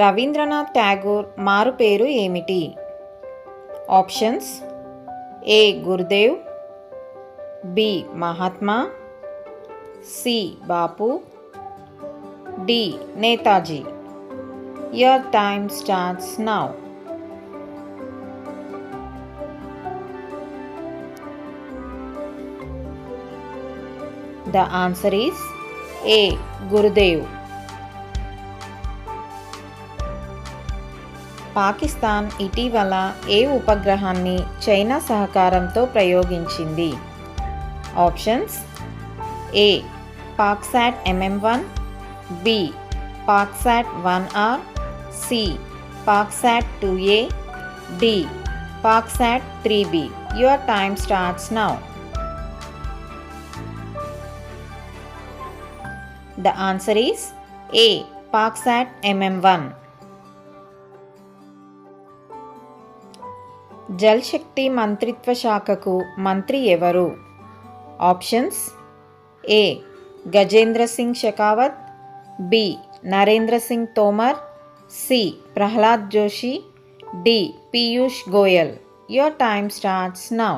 రవీంద్రనాథ్ ఠాగూర్ మారుపేరు ఏమిటి? Options: A Gurudev, B Mahatma, C Bapu, D Netaji. Your time starts now. The answer is A. Gurudev. Pakistan ఇటీవల ఏ ఉపగ్రహాన్ని చైనా సహకారంతో ప్రయోగించింది? Options: A PakSat MM-1, B PakSat 1R, C PakSat 2A, D PakSat 3B. Your time starts now. The answer is A. PakSat MM-1. Jal Shakti మంత్రిత్వ శాఖకు మంత్రి ఎవరు? Options: A Gajendra Singh Shekhawat, B Narendra Singh Tomar, C Prahlad Joshi, D Piyush Goyal. Your time starts now.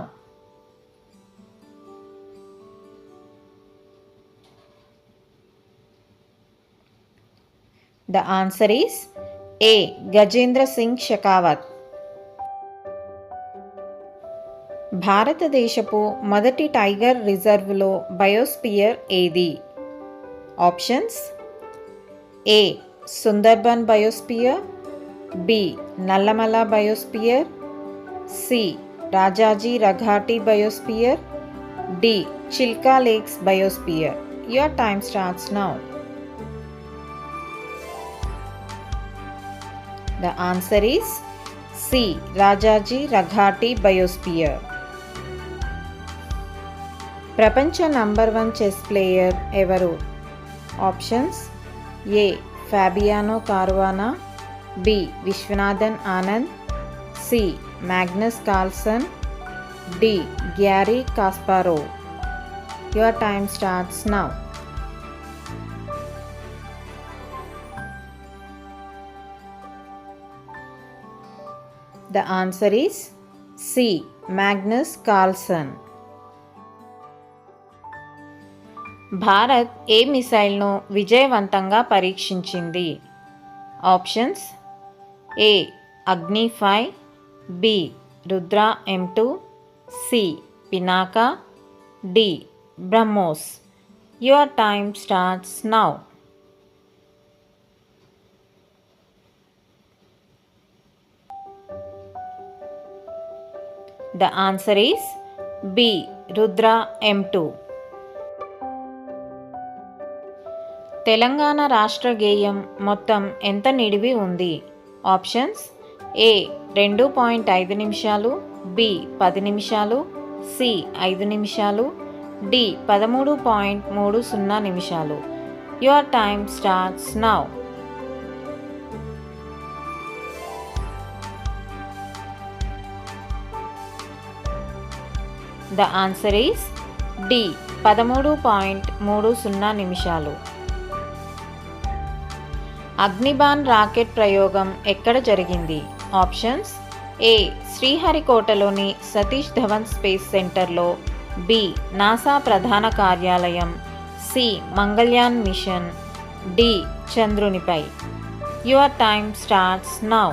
The answer is A. గజేంద్ర సింగ్ షెకావత్. భారతదేశపు మొదటి tiger రిజర్వ్లో biosphere ఏది? Options: A Sundarban biosphere, B Nallamala biosphere, C Rajaji Raghati biosphere, D Chilka lakes biosphere. Your time starts now. The answer is C. Rajaji Raghati biosphere. ప్రపంచ number 1 chess player ఎవరు? Options: A Fabiano Caruana, B Viswanathan Anand, C Magnus Carlsen, D Garry Kasparov. Your time starts now. The answer is C. Magnus Carlsen. Bharat ఏ మిసైల్ను విజయవంతంగా పరీక్షించింది? Options: A Agni five, B Rudra M2, C Pinaka, D BrahMos. Your time starts now. The answer is B. Rudra M2. Telangana రాష్ట్ర గేయం మొత్తం ఎంత నిడివి ఉంది? ఆప్షన్స్: ఏ 2.5 నిమిషాలు, బి 10 నిమిషాలు, సి 5 నిమిషాలు, డి 13.30 నిమిషాలు. Your time starts now. The answer is D. 13.30 నిమిషాలు. అగ్నిబాన్ రాకెట్ ప్రయోగం ఎక్కడ జరిగింది? ఆప్షన్స్: ఏ శ్రీహరికోటలోని సతీష్ ధవన్ స్పేస్ సెంటర్లో, బి నాసా ప్రధాన కార్యాలయం, సి మంగళ్యాన్ మిషన్, డి చంద్రునిపై. Your time starts now.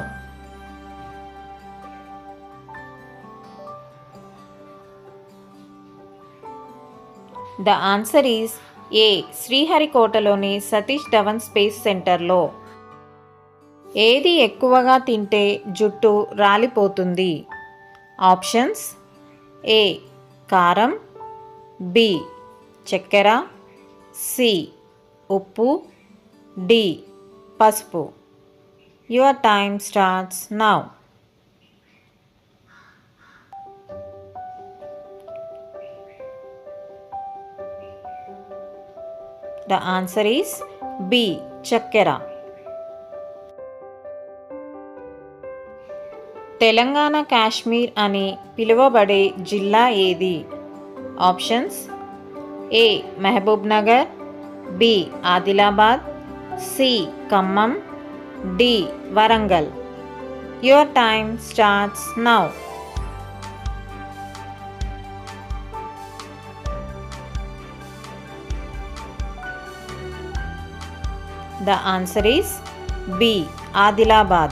The answer is A శ్రీహరికోటలోని సతీష్ ధవన్ స్పేస్ సెంటర్లో. ఏది ఎక్కువగా తింటే జుట్టు రాలిపోతుంది? ఆప్షన్స్: ఏ కారం, బి చక్కెర, సి ఉప్పు, డి పసుపు. Your time starts now. The answer is B. చక్కెర. తెలంగాణ కాశ్మీర్ అని పిలువబడే జిల్లా ఏది? Options: A Mahabubnagar, B Adilabad, C Khammam, D Warangal. Your time starts now. The answer is B. Adilabad.